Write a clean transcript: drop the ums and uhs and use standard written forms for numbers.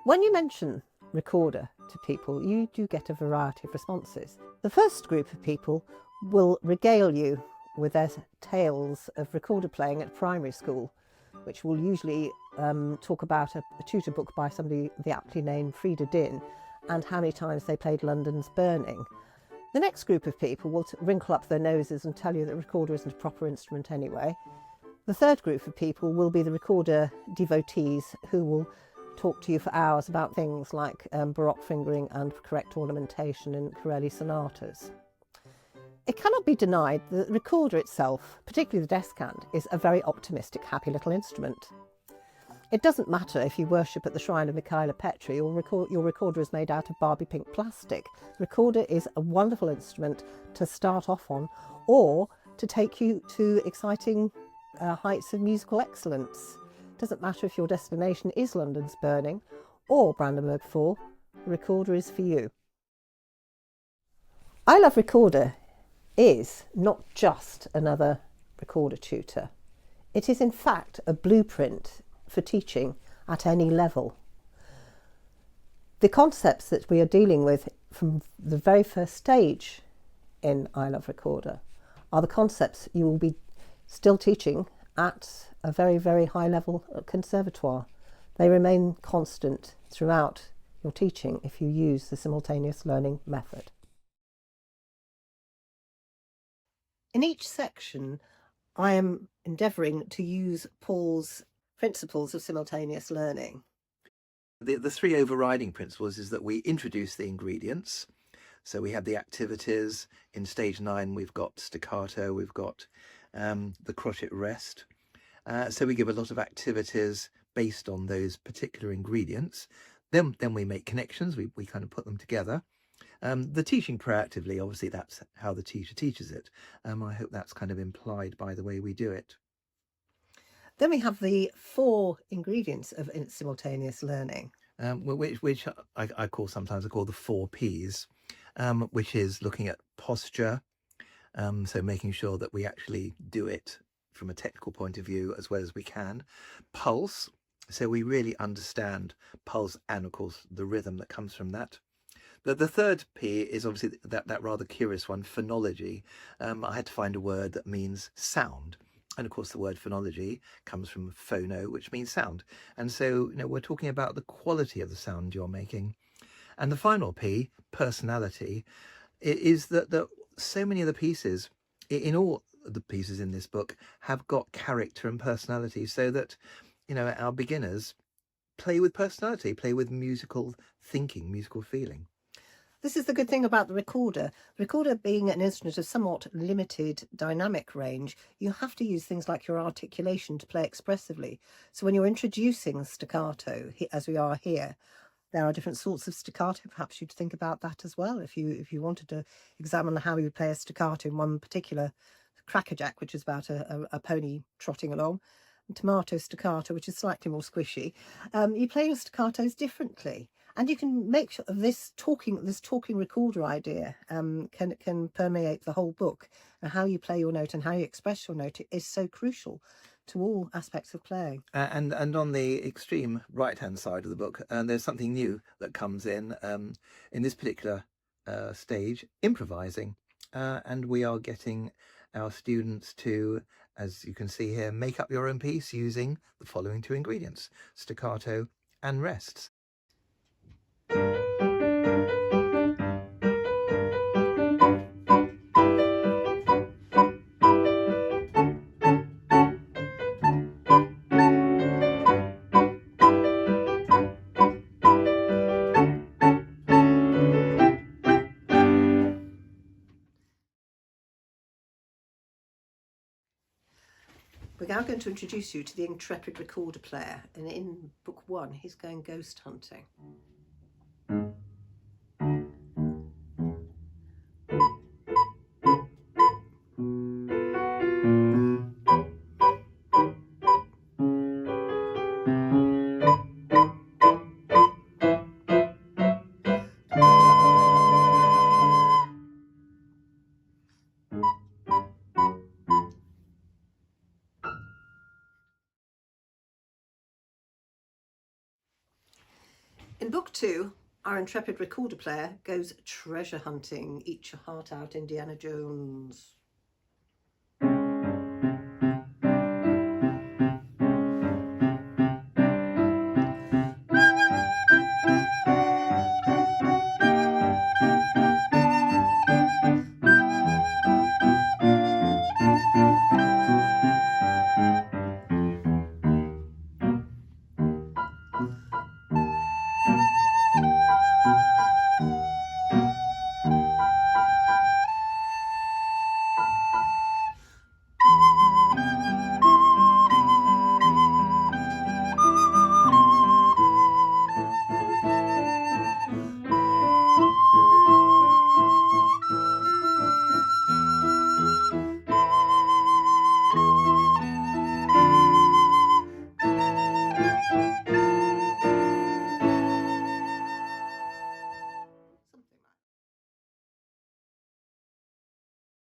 When you mention recorder to people, you do get a variety of responses. The first group of people will regale you with their tales of recorder playing at primary school, which will usually talk about a tutor book by somebody the aptly named Frida Dinn and how many times they played London's Burning. The next group of people will wrinkle up their noses and tell you that a recorder isn't a proper instrument anyway. The third group of people will be the recorder devotees who will talk to you for hours about things like baroque fingering and correct ornamentation in Corelli sonatas. It cannot be denied that the recorder itself, particularly the descant, is a very optimistic, happy little instrument. It doesn't matter if you worship at the shrine of Michaela Petri or your recorder is made out of Barbie pink plastic. The recorder is a wonderful instrument to start off on or to take you to exciting heights of musical excellence. It doesn't matter if your destination is London's Burning or Brandenburg 4, the recorder is for you. I Love Recorder is not just another recorder tutor. It is in fact a blueprint for teaching at any level. The concepts that we are dealing with from the very first stage in I Love Recorder are the concepts you will be still teaching at a very, very high level at conservatoire. They remain constant throughout your teaching if you use the simultaneous learning method. In each section, I am endeavouring to use Paul's principles of simultaneous learning. The three overriding principles is that we introduce the ingredients. So we have the activities. In stage 9, we've got staccato, we've got the crotchet rest. So we give a lot of activities based on those particular ingredients. Then we make connections, we kind of put them together. The teaching proactively, obviously that's how the teacher teaches it. I hope that's kind of implied by the way we do it. Then we have the 4 ingredients of simultaneous learning. Which I call the 4 Ps, which is looking at posture, so making sure that we actually do it from a technical point of view as well as we can. Pulse, so we really understand pulse and of course the rhythm that comes from that. The third P is obviously that rather curious one, phonology. I had to find a word that means sound. And of course the word phonology comes from phono, which means sound. And so, we're talking about the quality of the sound you're making. And the final P, personality, is that so many of the pieces, in all the pieces in this book, have got character and personality, so that, our beginners play with personality, play with musical thinking, musical feeling. This is the good thing about the recorder. The recorder being an instrument of somewhat limited dynamic range, you have to use things like your articulation to play expressively. So when you're introducing staccato, as we are here, there are different sorts of staccato. Perhaps you'd think about that as well if you wanted to examine how you would play a staccato in one particular crackerjack, which is about a pony trotting along, and tomato staccato, which is slightly more squishy. You play your staccatos differently. And you can make sure this talking recorder idea can permeate the whole book. And how you play your note and how you express your note is so crucial to all aspects of playing. And on the extreme right-hand side of the book, there's something new that comes in this particular stage, improvising. And we are getting our students to, as you can see here, make up your own piece using the following 2 ingredients, staccato and rests. We're now going to introduce you to the intrepid recorder player, and in book 1 he's going ghost hunting. 2, our intrepid recorder player goes treasure hunting. Eat your heart out, Indiana Jones.